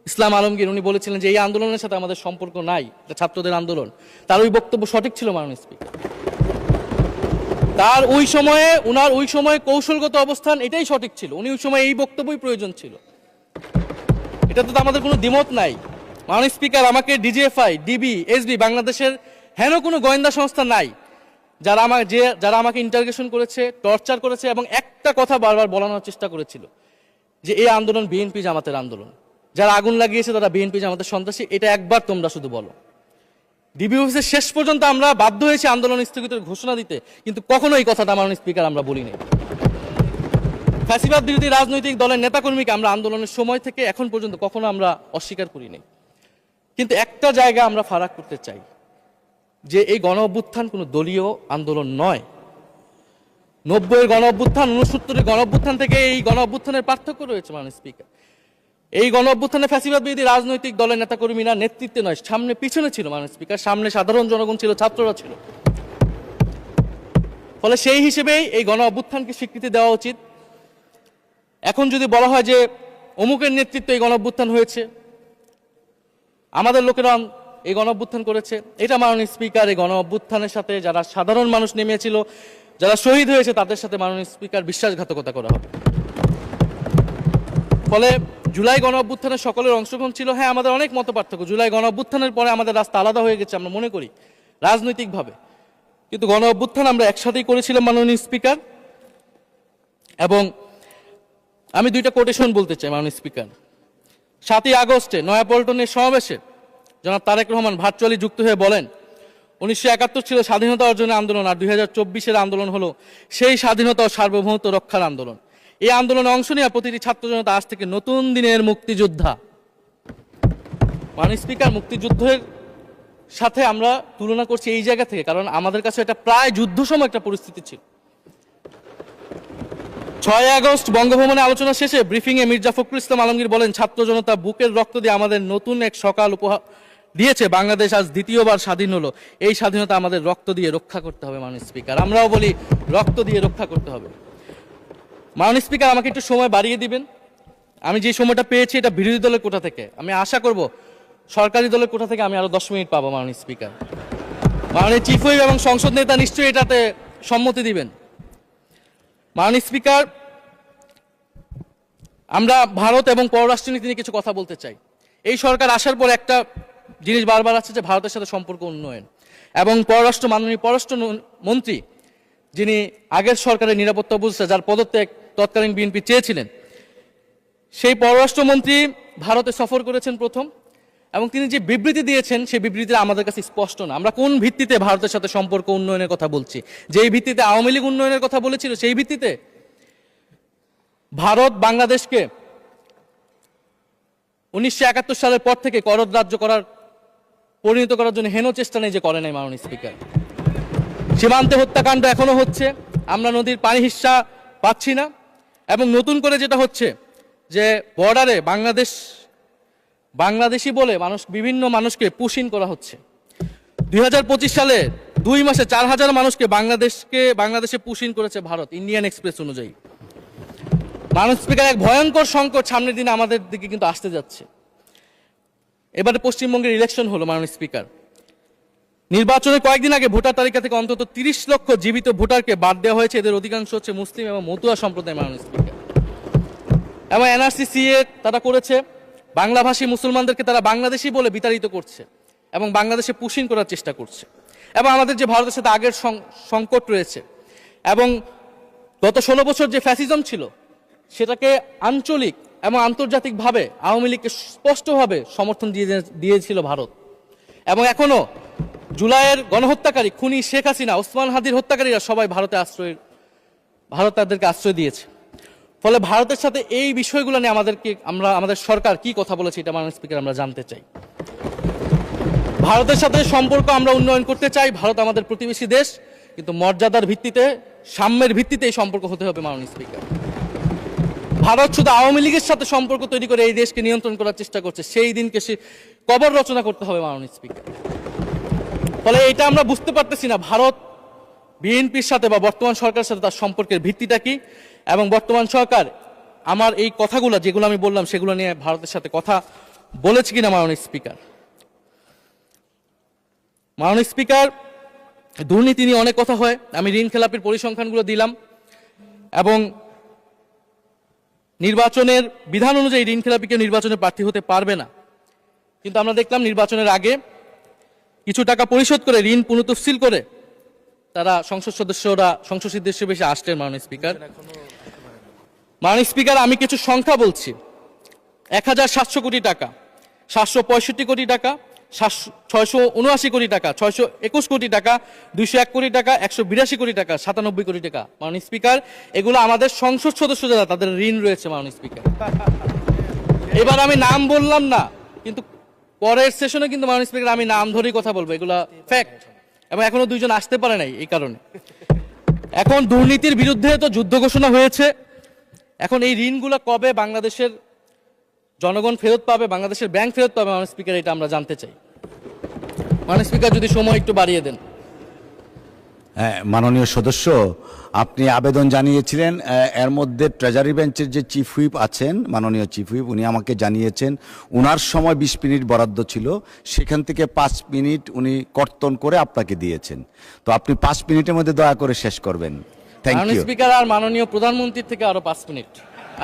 ইসলাম আলমগীর, উনি বলেছিলেন যে এই আন্দোলনের সাথে আমাদের সম্পর্ক নাই, এটা ছাত্রদের আন্দোলন। তার ওই বক্তব্য সঠিক ছিল মাননীয় স্পিকার। তার ওই সময়ে কৌশলগত অবস্থান এটাই সঠিক ছিল, উনি ওই সময় এই বক্তব্যই প্রয়োজন ছিল, এটা তো আমাদের কোনো দ্বিমত নাই। মাননীয় স্পিকার, আমাকে ডিজিএফআই, ডিবি, এসবি, বাংলাদেশের হেন কোনো গোয়েন্দা সংস্থা নাই যারা আমাকে ইন্টারোগেশন করেছে, টর্চার করেছে এবং একটা কথা বারবার বলানোর চেষ্টা করেছিল যে এই আন্দোলন বিএনপি জামাতের আন্দোলন, যারা আগুন লাগিয়েছে তারা বিএনপি জামাতের সন্ত্রাসী। এটা একবার তোমরা শুধু বলো। ডিবি অফিসের শেষ পর্যন্ত আমরা বাধ্য হয়েছি আন্দোলন স্থগিতের ঘোষণা দিতে, কিন্তু কখনো এই কথাটা মাননীয় স্পিকার আমরা বলিনি। ফ্যাসিবাদ বিরোধী রাজনৈতিক দলের নেতাকর্মীকে আমরা আন্দোলনের সময় থেকে এখন পর্যন্ত কখনো আমরা অস্বীকার করিনি। কিন্তু একটা জায়গা আমরা ফারাক করতে চাই, যে এই গণ অভ্যুত্থান কোনো দলীয় আন্দোলন নয়। 90-এর গণ অভ্যুত্থান, 69-এর গণ অভ্যুত্থান থেকে এই গণ অভ্যুত্থানের পার্থক্য রয়েছে মাননীয় স্পিকার। এই গণ অভ্যুত্থানে ফ্যাসিবাদ বিরোধী রাজনৈতিক দলের নেতাকর্মীরা নেতৃত্বে নয়, সামনে পিছনে ছিল মাননীয় স্পিকার, সামনে সাধারণ জনগণ ছিল, ছাত্ররা ছিল। ফলে সেই হিসেবেই এই গণ অভ্যুত্থানকে স্বীকৃতি দেওয়া উচিত। এখন যদি বলা হয় যে অমুকের নেতৃত্বে এই গণ অভ্যুত্থান হয়েছে, আমাদের লোকেরা এই গণ অভ্যুত্থান করেছে, এটা মাননীয় স্পিকার এই গণ অভ্যুত্থানের সাথে যারা সাধারণ মানুষ নেমেছিল, যারা শহীদ হয়েছে, তাদের সাথে মাননীয় স্পিকার বিশ্বাসঘাতকতা করা হবে। ফলে জুলাই গণ অভ্যুত্থানের সকলের অংশগ্রহণ ছিল। হ্যাঁ, আমাদের অনেক মত পার্থক্য, জুলাই গণ অভ্যুত্থানের পরে আমাদের রাস্তা আলাদা হয়ে গেছে আমরা মনে করি রাজনৈতিকভাবে, কিন্তু গণ অভ্যুত্থান আমরা একসাথেই করেছিলাম মাননীয় স্পিকার। এবং আমি দুইটা কোটেশন বলতে চাই মাননীয় স্পিকার। 7ই আগস্টে নয়াপল্টনের সমাবেশে জনাব তারেক রহমান ভার্চুয়ালি যুক্ত হয়ে বলেন, 1971 ছিল স্বাধীনতা অর্জনের আন্দোলন, আর 2024-এর আন্দোলন হলো সেই স্বাধীনতা ও সার্বভৌমত্ব রক্ষার আন্দোলন। এই আন্দোলনে অংশ নেওয়া প্রতিটি ছাত্র জনতা আজ থেকে নতুন দিনের মুক্তিযোদ্ধা। মাননীয় স্পিকার, মুক্তিযুদ্ধের সাথে আমরা তুলনা করছি এই জায়গা থেকে, কারণ আমাদের কাছে এটা প্রায় যুদ্ধ সময় একটা পরিস্থিতি ছিল। 6 আগস্ট বঙ্গভবনে আলোচনা শেষে ব্রিফিংয়ে মির্জা ফখরুল ইসলাম আলমগীর বলেন, ছাত্র জনতা বুকের রক্ত দিয়ে আমাদের নতুন এক সকাল উপহার দিয়েছে, বাংলাদেশ আজ দ্বিতীয়বার স্বাধীন হলো। এই স্বাধীনতা আমাদের রক্ত দিয়ে রক্ষা করতে হবে মাননীয় স্পিকার। আমরাও বলি রক্ত দিয়ে রক্ষা করতে হবে। মাননীয় স্পিকার, আমাকে একটু সময় বাড়িয়ে দিবেন। আমি যে সময়টা পেয়েছি এটা বিরোধী দলের কোটা থেকে, আমি আশা করব সরকারি দলের কোটা থেকে আমি আরো 10 মিনিট পাবো মাননীয় স্পিকার। মাননীয় চিফ হুইপ এবং সংসদ নেতা নিশ্চয়ই এটাতে সম্মতি দিবেন। মাননীয় স্পিকার, আমরা ভারত এবং পররাষ্ট্রনীতি নিয়ে কিছু কথা বলতে চাই। এই সরকার আসার পর একটা জিনিস বারবার আছে যে ভারতের সাথে সম্পর্ক উন্নয়ন, এবং মাননীয় পররাষ্ট্র মন্ত্রী যিনি আগের সরকারের নিরাপত্তা উপদেষ্টা, যার পদত্যাগ তৎকালীন বিএনপি চেয়েছিলেন, সেই পররাষ্ট্রমন্ত্রী ভারতে সফর করেছেন প্রথম, এবং তিনি যে বিবৃতি দিয়েছেন সেই বিবৃতিটা আমাদের কাছে স্পষ্ট না। আমরা কোন ভিত্তিতে ভারতের সাথে সম্পর্ক উন্নয়নের কথা বলছি? যেই ভিত্তিতে আওয়ামী লীগ উন্নয়নের কথা বলেছিল সেই ভিত্তিতে? ভারত বাংলাদেশকে 1971 সালের পর থেকে করদ রাজ্য পরিণত করার জন্য হেন চেষ্টা নেই যে করে নাই মাননীয় স্পিকার। সীমান্তে হত্যাকাণ্ড এখনো হচ্ছে, আমরা নদীর পানি হিস্সা পাচ্ছি না, এবং নতুন করে যেটা হচ্ছে যে বর্ডারে বাংলাদেশি বলে বিভিন্ন মানুষকে পুশিং করা হচ্ছে। 2025 সালে 2 মাসে 4000 মানুষকে বাংলাদেশে পুশিং করেছে ভারত, ইন্ডিয়ান এক্সপ্রেস অনুযায়ী। মাননীয় স্পিকার, এক ভয়ঙ্কর সংকট সামনের দিনে আমাদের দিকে কিন্তু আসতে যাচ্ছে। এবারে পশ্চিমবঙ্গের ইলেকশন হলো মাননীয় স্পিকার, নির্বাচনের কয়েকদিন আগে ভোটার তালিকা থেকে অন্তত 30 লক্ষ জীবিত ভোটারকে বাদ দেওয়া হয়েছে। এদের অধিকাংশ হচ্ছে মুসলিম এবং মতুয়া সম্প্রদায় মাননীয় স্পিকার। এবং NRC-CA তারা করেছে, বাংলাভাষী মুসলমানদেরকে তারা বাংলাদেশি বলে বিতাড়িত করছে এবং বাংলাদেশে পুশিং করার চেষ্টা করছে। এবং আমাদের যে ভারতের সাথে আগের সংকট রয়েছে, এবং গত 16 বছর যে ফ্যাসিজম ছিল সেটাকে আঞ্চলিক এবং আন্তর্জাতিকভাবে আওয়ামী লীগকে স্পষ্টভাবে সমর্থন দিয়েছিল ভারত। এবং এখনো জুলাইয়ের গণহত্যাকারী খুনি শেখ হাসিনা, ওসমান হাদির হত্যাকারীরা সবাই ভারত তাদেরকে আশ্রয় দিয়েছে। ফলে ভারতের সাথে এই বিষয়গুলো নিয়ে আমাদের সরকার কি কথা বলেছে এটা মাননীয় স্পিকার আমরা জানতে চাই। ভারতের সাথে সম্পর্ক আমরা উন্নয়ন করতে চাই, ভারত আমাদের প্রতিবেশী দেশ, কিন্তু মর্যাদার ভিত্তিতে, সাম্যের ভিত্তিতে এই সম্পর্ক হতে হবে মাননীয় স্পিকার। ভারত শুধু আওয়ামী লীগের সাথে সম্পর্ক তৈরি করে এই দেশকে নিয়ন্ত্রণ করার চেষ্টা করছে, সেই দিনকে সে কবর রচনা করতে হবে মাননীয় স্পিকার। ফলে এটা আমরা বুঝতে পারতেছি না ভারত বিএনপির সাথে বা বর্তমান সরকারের সাথে তার সম্পর্কের ভিত্তিটা কি, এবং বর্তমান সরকার আমার এই কথাগুলো যেগুলো আমি বললাম সেগুলো নিয়ে ভারতের সাথে কথা বলেছে কিনা মাননীয় স্পিকার। মাননীয় স্পিকার, দুর্নীতি নিয়ে অনেক কথা হয়, আমি ঋণ খেলাপির পরিসংখ্যানগুলো দিলাম, এবং নির্বাচনের বিধান অনুযায়ী ঋণ খেলাপিকে নির্বাচনে প্রার্থী হতে পারবে না, কিন্তু আমরা দেখলাম নির্বাচনের আগে কিছু টাকা পরিশোধ করে ঋণ পুনঃতফসিল করে তারা সংসদ সদস্য বেশি আসলেন মাননীয় স্পিকার। মাননীয় স্পিকার, আমি কিছু সংখ্যা বলছি। 1700 কোটি টাকা, 765 কোটি টাকা, 679 কোটি টাকা, 621 কোটি টাকা, 201 কোটি টাকা, 182 কোটি টাকা, 97 কোটি টাকা। মাননীয় স্পিকার, এগুলো আমাদের সংসদ সদস্য যারা তাদের ঋণ রয়েছে মাননীয় স্পিকার। এবার আমি নাম বললাম না, কিন্তু পরের সেশনে কিন্তু মাননীয় স্পিকার আমি নাম ধরেই কথা বলবো, এগুলা ফ্যাক্ট, এবং এখনো 2 জন আসতে পারে নাই এই কারণে। এখন দুর্নীতির বিরুদ্ধে তো যুদ্ধ ঘোষণা হয়েছে, এখন এই ঋণগুলো কবে বাংলাদেশের জনগণ ফেরত পাবে, বাংলাদেশের ব্যাংক ফেরত পাবে মাননীয় স্পিকার, এটা আমরা জানতে চাই। মাননীয় স্পিকার যদি সময় একটু বাড়িয়ে দেন। হ্যাঁ, মাননীয় সদস্য, আপনি আবেদন জানিয়েছিলেন, এর মধ্যে ট্রেজারি বেঞ্চের যে চিফ হুইপ আছেন, মাননীয় চিফ হুইপ, উনি আমাকে জানিয়েছেন উনার সময় 20 মিনিট বরাদ্দ ছিল, সেখান থেকে 5 মিনিট উনি কর্তন করে আপনাকে দিয়েছেন। তো আপনি 5 মিনিটের মধ্যে দয়া করে শেষ করবেন। থ্যাংক মাননীয় ইউ। স্পিকার, আর মাননীয় প্রধানমন্ত্রীর থেকে আরো 5 মিনিট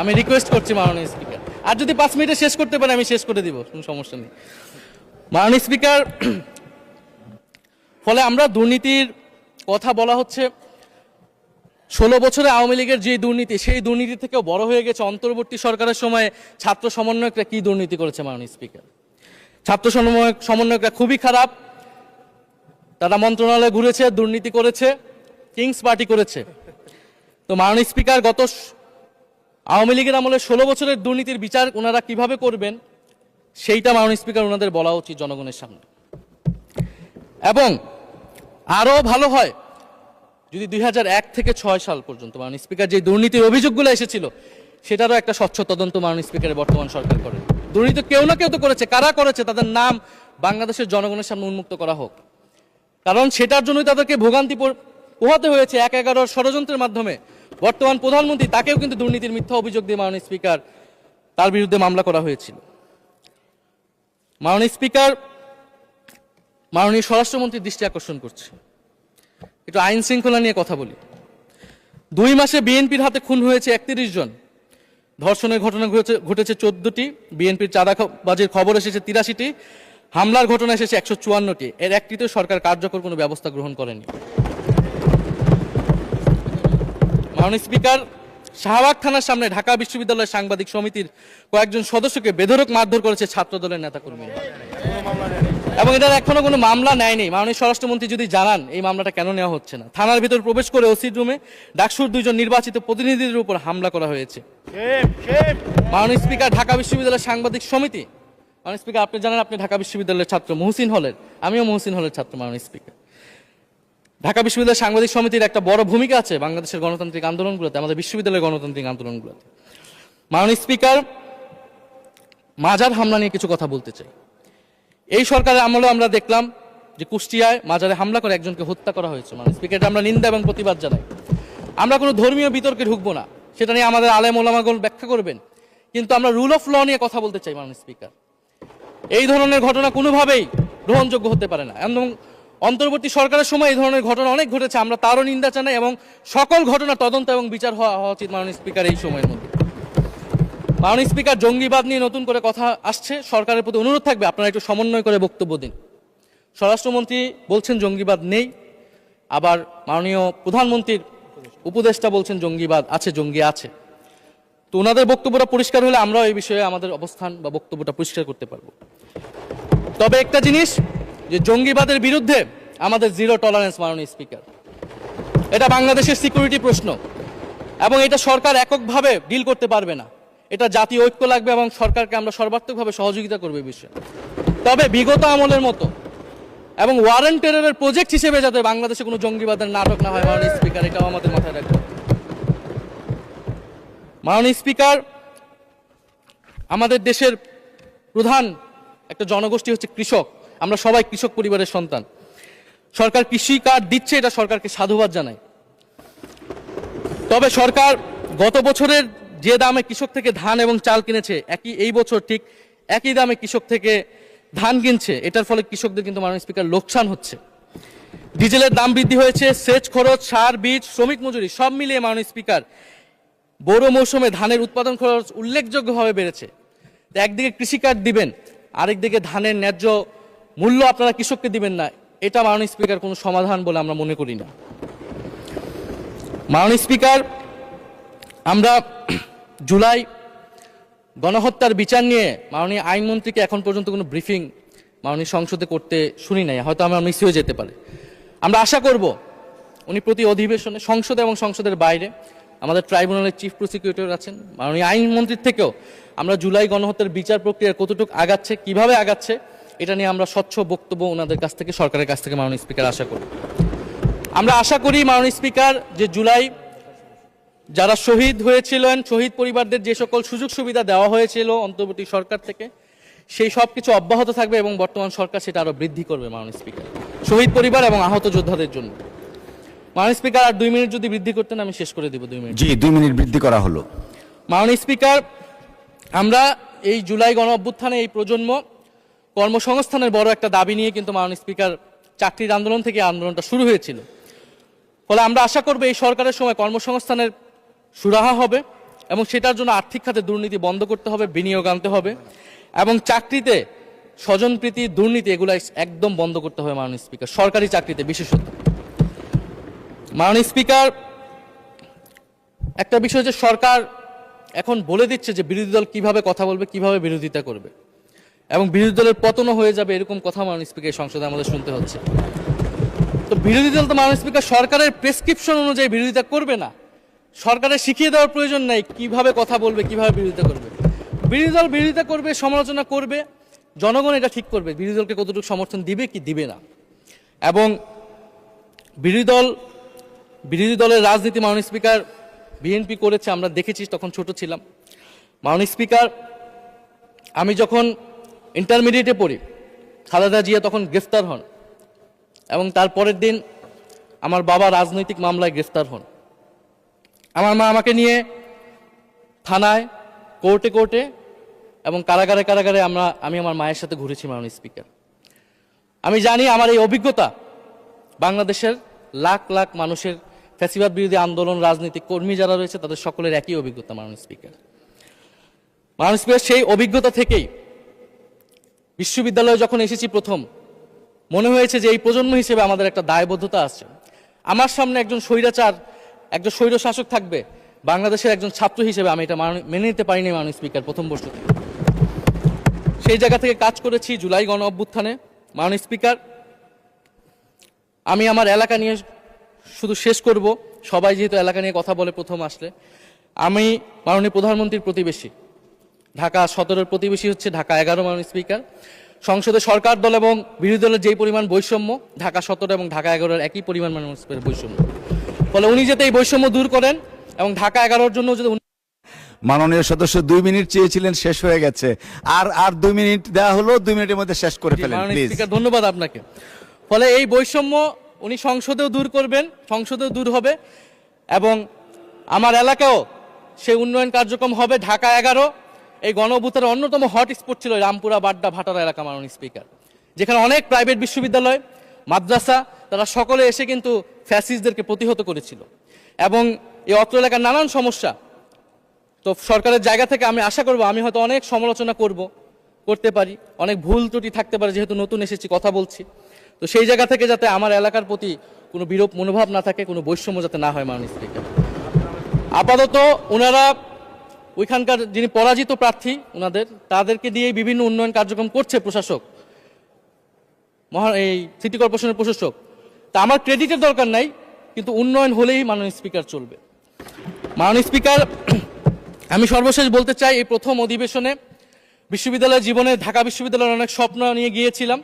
আমি রিকোয়েস্ট করছি মাননীয় স্পিকার। আর যদি 5 মিনিটে শেষ করতে পারে আমি শেষ করে দিব, কোনো সমস্যা নেই। মাননীয় স্পিকার, ফলে আমরা দুর্নীতির কথা বলা হচ্ছে, 16 বছরে আওয়ামী লীগের যে দুর্নীতি, সেই দুর্নীতি থেকেও বড় হয়ে গেছে অন্তর্বর্তী সরকারের সময়ে ছাত্র সমন্বয়করা কি দুর্নীতি করেছে মাননীয় স্পিকার। ছাত্র সমন্বয়করা খুবই খারাপ, তারা মন্ত্রণালয়ে ঘুরেছে, দুর্নীতি করেছে, কিংস পার্টি করেছে। তো মাননীয় স্পিকার, গত আওয়ামী লীগের আমলে 16 বছরের দুর্নীতির বিচার ওনারা কিভাবে করবেন সেইটা মাননীয় স্পিকার ওনাদের বলা উচিত জনগণের সামনে। এবং আরো ভালো হয় যদি 2001 থেকে 6 সাল পর্যন্ত মাননীয় স্পিকার যে দুর্নীতির অভিযোগগুলো এসেছিল সেটারও একটা স্বচ্ছ তদন্ত মাননীয় স্পিকারের বর্তমান সরকার করে। দুর্নীতি কেউ না কেউ তো করেছে, কারা করেছে তাদের নাম বাংলাদেশের জনগণের সামনে উন্মুক্ত করা হোক, কারণ সেটার জন্যই তাদেরকে ভোগান্তি পোহাতে হয়েছে 1/11 ষড়যন্ত্রের মাধ্যমে। বর্তমান প্রধানমন্ত্রী, তাকেও কিন্তু দুর্নীতির মিথ্যা অভিযোগ দিয়ে মাননীয় স্পিকার তার বিরুদ্ধে মামলা করা হয়েছিল। মাননীয় স্পিকার, মাননীয় স্বরাষ্ট্রমন্ত্রীর দৃষ্টি আকর্ষণ করছে, একটু আইন শৃঙ্খলা নিয়ে কথা বলি। 2 মাসে বিএনপির হাতে খুন হয়েছে 31 জন, ধর্ষণের ঘটনা ঘটেছে 14টি, বিএনপির চাঁদাবাজির খবর এসেছে 83টি, হামলার ঘটনা এসেছে 154টি। এর একটিতেও সরকার কার্যকর কোনো ব্যবস্থা গ্রহণ করেনি। মাননীয় স্পিকার, শাহবাগ থানার সামনে ঢাকা বিশ্ববিদ্যালয়ের সাংবাদিক সমিতির কয়েকজন সদস্যকে বেধড়ক মারধর করেছে ছাত্রদলের নেতাকর্মীরা, এবং এটার এখনো কোনো মামলা নেয়নি। মাননীয় স্বরাষ্ট্রমন্ত্রী যদি জানান এই মামলাটা কেন নেওয়া হচ্ছে না। থানার ভিতর প্রবেশ করে ওসির রুমে ডাকসুর 2 জন নির্বাচিত প্রতিনিধিদের উপর হামলা করা হয়েছে। মাননীয় স্পিকার, ঢাকা বিশ্ববিদ্যালয়ের সাংবাদিক সমিতি, মাননীয় স্পিকার আপনি জানেন আপনি ঢাকা বিশ্ববিদ্যালয়ের ছাত্র, মহসিন হলের, আমিও মহসিন হলের ছাত্র। মাননীয় স্পিকার, ঢাকা বিশ্ববিদ্যালয়ের সাংবাদিক সমিতির একটা বড় ভূমিকা আছে বাংলাদেশের গণতান্ত্রিক আন্দোলনগুলোতে, আমাদের বিশ্ববিদ্যালয়ের গণতান্ত্রিক আন্দোলনগুলোতে। মাননীয় স্পিকার, মাজার হামলা নিয়ে কিছু কথা বলতে চাই। এই সরকারের আমলে আমরা দেখলাম যে কুষ্টিয়ায় মাজারে হামলা করে একজনকে হত্যা করা হয়েছে। মাননীয় স্পিকার, এটা আমরা নিন্দা এবং প্রতিবাদ জানাই। আমরা কোনো ধর্মীয় বিতর্কে ঢুকবো না, সেটা নিয়ে আমাদের আলেম ওলামাগণ ব্যাখ্যা করবেন, কিন্তু আমরা রুল অফ ল নিয়ে কথা বলতে চাই। মাননীয় স্পিকার, এই ধরনের ঘটনা কোনোভাবেই গ্রহণযোগ্য হতে পারে না, এবং অন্তর্বর্তী সরকারের সময় এই ধরনের ঘটনা অনেক ঘটেছে, আমরা তারও নিন্দা জানাই, এবং সকল ঘটনা তদন্ত এবং বিচার হওয়া উচিত মাননীয় স্পিকার এই সময়ের মধ্যে। মাননীয় স্পিকার, জঙ্গিবাদ নিয়ে নতুন করে কথা আসছে, সরকারের প্রতি অনুরোধ থাকবে আপনারা একটু সমন্বয় করে বক্তব্য দিন। স্বরাষ্ট্রমন্ত্রী বলছেন জঙ্গিবাদ নেই, আবার মাননীয় প্রধানমন্ত্রীর উপদেষ্টা বলছেন জঙ্গিবাদ আছে, জঙ্গি আছে। তো ওনাদের বক্তব্যটা পরিষ্কার হলে আমরাও এই বিষয়ে আমাদের অবস্থান বা বক্তব্যটা পরিষ্কার করতে পারবো। তবে একটা জিনিস, যে জঙ্গিবাদের বিরুদ্ধে আমাদের 0 টলারেন্স মাননীয় স্পিকার। এটা বাংলাদেশের সিকিউরিটি প্রশ্ন, এবং এটা সরকার এককভাবে ডিল করতে পারবে না, এটা জাতীয় ঐক্য লাগবে, এবং সরকারকে আমরা সর্বাত্মকভাবে সহযোগিতা করবো এই বিষয়ে। তবে বিগত আমলের মতো এবং ওয়ারেন্ট টেররের প্রজেক্ট হিসেবে যাতে বাংলাদেশে কোনো জঙ্গিবাদের নাটক না হয় মাননীয় স্পিকার, এটাও আমাদের মাথায় রাখবে। মাননীয় স্পিকার, আমাদের দেশের প্রধান একটা জনগোষ্ঠী হচ্ছে কৃষক, আমরা সবাই কৃষক পরিবারের সন্তান। সরকার কৃষি কার্ড দিচ্ছে, এটা সরকারকে সাধুবাদ জানাই। তবে সরকার গত বছরের যে দামে কৃষক থেকে ধান এবং চাল কিনেছে, এই বছর ঠিক একই দামে কৃষক থেকে ধান কিনছে, এটার ফলে কৃষকদের কিন্তু মাননীয় স্পিকার লোকসান হচ্ছে। ডিজেলের দাম বৃদ্ধি হয়েছে, সেচ খরচ, সার, বীজ, শ্রমিক মজুরি সব মিলিয়ে মাননীয় স্পিকার বোরো মৌসুমে ধানের উৎপাদন খরচ উল্লেখযোগ্যভাবে বেড়েছে। একদিকে কৃষি কার্ড দিবেন, আরেকদিকে ধানের ন্যায্য মূল্য আপনারা কৃষককে দিবেন না, এটা মাননীয় স্পিকার কোনো সমাধান বলে আমরা মনে করি না। মাননীয় স্পিকার, আমরা জুলাই গণহত্যার বিচার নিয়ে মাননীয় আইনমন্ত্রীকে এখন পর্যন্ত কোনো ব্রিফিং মাননীয় সংসদে করতে শুনি নাই, হয়তো আমরা মিস হয়ে যেতে পারে। আমরা আশা করব উনি প্রতি অধিবেশনে সংসদে এবং সংসদের বাইরে, আমাদের ট্রাইব্যুনালের চিফ প্রসিকিউটর আছেন, মাননীয় আইনমন্ত্রীর থেকেও আমরা জুলাই গণহত্যার বিচার প্রক্রিয়া কতটুকু আগাচ্ছে, কিভাবে আগাচ্ছে, এটা নিয়ে আমরা স্বচ্ছ বক্তব্য ওনাদের কাছ থেকে, সরকারের কাছ থেকে মাননীয় স্পিকার আশা করি। আমরা আশা করি মাননীয় স্পিকার যে জুলাই যারা শহীদ হয়েছিলেন, শহীদ পরিবারদের যে সকল সুযোগ সুবিধা দেওয়া হয়েছিল অন্তর্বর্তী সরকার থেকে, সেই সব কিছু অব্যাহত থাকবে এবং বর্তমান সরকার সেটা আরো বৃদ্ধি করবে মাননীয় স্পিকার, শহীদ পরিবার এবং আহত যোদ্ধাদের জন্য। মাননীয় স্পিকার, আর 2 মিনিট যদি বৃদ্ধি করতেন আমি শেষ করে দিব। 2 মিনিট। জি, 2 মিনিট বৃদ্ধি করা হলো। মাননীয় স্পিকার, আমরা এই জুলাই গণ অভ্যুত্থানে এই প্রজন্ম কর্মসংস্থানের বড় একটা দাবি নিয়ে কিন্তু মাননীয় স্পিকার চাকরির আন্দোলন থেকে আন্দোলনটা শুরু হয়েছিল। ফলে আমরা আশা করব এই সরকারের সময় কর্মসংস্থানের সুরাহা হবে এবং সেটার জন্য আর্থিক খাতে দুর্নীতি বন্ধ করতে হবে, বিনিয়োগ আনতে হবে এবং চাকরিতে স্বজনপ্রীতি, দুর্নীতি এগুলো একদম বন্ধ করতে হবে মাননীয় স্পিকার, সরকারি চাকরিতে বিশেষত। মাননীয় স্পিকার, একটা বিষয় যে সরকার এখন বলে দিচ্ছে যে বিরোধী দল কিভাবে কথা বলবে, কিভাবে বিরোধিতা করবে এবং বিরোধী দলের পতনও হয়ে যাবে, এরকম কথা মাননীয় স্পিকার সংসদে আমাদের শুনতে হচ্ছে। তো বিরোধী দল তো মাননীয় স্পিকার সরকারের প্রেসক্রিপশন অনুযায়ী বিরোধিতা করবে না, সরকারের শিখিয়ে দেওয়ার প্রয়োজন নাই কিভাবে কথা বলবে, কিভাবে বিরোধিতা করবে। বিরোধী দল বিরোধিতা করবে, সমালোচনা করবে, জনগণ এটা ঠিক করবে বিরোধী দলকে কতটুকু সমর্থন দিবে কি দিবে না। এবং বিরোধী দলের রাজনীতি মাননীয় স্পিকার বিএনপি করেছে, আমরা দেখেছি, তখন ছোট ছিলাম। মাননীয় স্পিকার, আমি যখন ইন্টারমিডিয়েটে পড়ি, খালেদা জিয়া তখন গ্রেফতার হন এবং তার পরের দিন আমার বাবা রাজনৈতিক মামলায় গ্রেফতার হন। আমার মা আমাকে নিয়ে থানায়, কোর্টে এবং কারাগারে আমি আমার মায়ের সাথে ঘুরেছি মাননীয় স্পিকার। আমি জানি আমার এই অভিজ্ঞতা বাংলাদেশের লাখ লাখ মানুষের, ফ্যাসিবাদ বিরোধী আন্দোলন, রাজনৈতিক কর্মী যারা রয়েছে তাদের সকলের একই অভিজ্ঞতা মাননীয় স্পিকার। মাননীয় স্পিকার, সেই অভিজ্ঞতা থেকেই বিশ্ববিদ্যালয়ে যখন এসেছি প্রথম, মনে হয়েছে যে এই প্রজন্ম হিসেবে আমাদের একটা দায়বদ্ধতা আছে। আমার সামনে একজন স্বৈরাচার, একজন স্বৈর শাসক থাকবে, বাংলাদেশের একজন ছাত্র হিসেবে আমি এটা মেনে নিতে পারিনি মাননীয় স্পিকার প্রথম বর্ষ থেকে। সেই জায়গা থেকে কাজ করেছি জুলাই গণ অভ্যুত্থানে। মাননীয় স্পিকার, আমি আমার এলাকা নিয়ে শুধু শেষ করব, সবাই যেহেতু এলাকা নিয়ে কথা বলে প্রথম আসলে, আমি মাননীয় প্রধানমন্ত্রীর প্রতিবেশী, ঢাকা 17-এর প্রতিবেশী হচ্ছে ঢাকা 11 মাননীয় স্পিকার। সংসদে সরকার দল এবং বিরোধী দলের যেই পরিমাণ বৈষম্য, ঢাকা 17 এবং ঢাকা 11-এর একই পরিমাণ মাননীয় স্পিকারের বৈষম্য। ফলে উনি যাতে এই বৈষম্য দূর করেন এবং ঢাকা 11-এর জন্য যদি মাননীয় সদস্য 2 মিনিট চেয়েছিলেন, শেষ হয়ে গেছে। আর 2 মিনিট দেওয়া হলো, 2 মিনিটের মধ্যে শেষ করে ফেলেন প্লিজ। স্পিকার, ধন্যবাদ আপনাকে। ফলে এই বৈষম্য উনি সংসদেও দূর করবেন, সংসদেও দূর হবে এবং আমার এলাকাও সেই উন্নয়ন কার্যক্রম হবে। ঢাকা 11 এই গণ অভ্যুত্থানের অন্যতম হট স্পট ছিল রামপুরা, বাড্ডা, ভাটারা এলাকা মাননীয় স্পিকার, যেখানে অনেক প্রাইভেট বিশ্ববিদ্যালয়, মাদ্রাসা, তারা সকলে এসে কিন্তু ফ্যাসিস্টদেরকে প্রতিহত করেছিল এবং এই অত্র এলাকার নানান সমস্যা। তো সরকারের জায়গা থেকে আমি আশা করব, আমি হয়তো অনেক সমালোচনা করতে পারি, অনেক ভুল ত্রুটি থাকতে পারে, যেহেতু নতুন এসেছি, কথা বলছি। তো সেই জায়গা থেকে যাতে আমার এলাকার প্রতি কোনো বিরূপ মনোভাব না থাকে, কোনো বৈষম্য যাতে না হয় মাননীয় স্পিকার। আপাতত ওনারা ওইখানকার যিনি পরাজিত প্রার্থী, তাদেরকে দিয়ে বিভিন্ন উন্নয়ন কার্যক্রম করছে প্রশাসক, এই সিটি কর্পোরেশনের প্রশাসক। তা আমার ক্রেডিটের দরকার নাই, কিন্তু উন্নয়ন হলেই মাননীয় স্পিকার চলবে। মাননীয় স্পিকার, আমি সর্বশেষ বলতে চাই, এই প্রথম অধিবেশনে বিশ্ববিদ্যালয়ের জীবনে ঢাকা বিশ্ববিদ্যালয়ের অনেক স্বপ্ন নিয়ে গিয়েছিলাম।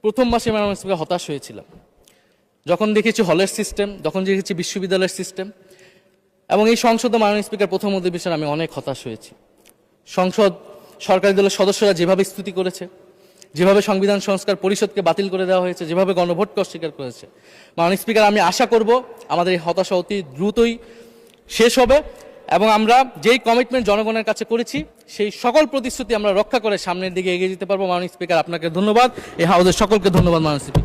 প্রথম মাসে মাননীয় স্পিকার হতাশ হয়েছিলাম, যখন দেখেছি হলের সিস্টেম, যখন দেখেছি বিশ্ববিদ্যালয়ের সিস্টেম এবং এই সংসদে মাননীয় স্পিকার প্রথম অধিবেশনে আমি অনেক হতাশ হয়েছি। সরকারি দলের সদস্যরা যেভাবে স্তুতি করেছে, যেভাবে সংবিধান সংস্কার পরিষদকে বাতিল করে দেওয়া হয়েছে, যেভাবে গণভোটকে অস্বীকার করেছে, মাননীয় স্পিকার, আমি আশা করব আমাদের এই হতাশা অতি দ্রুতই শেষ হবে এবং আমরা যেই কমিটমেন্ট জনগণের কাছে করেছি সেই সকল প্রতিশ্রুতি আমরা রক্ষা করে সামনের দিকে এগিয়ে যেতে পারবো। মাননীয় স্পিকার, আপনাকে ধন্যবাদ, এই হাউসের সকলকে ধন্যবাদ মাননীয় স্পিকার।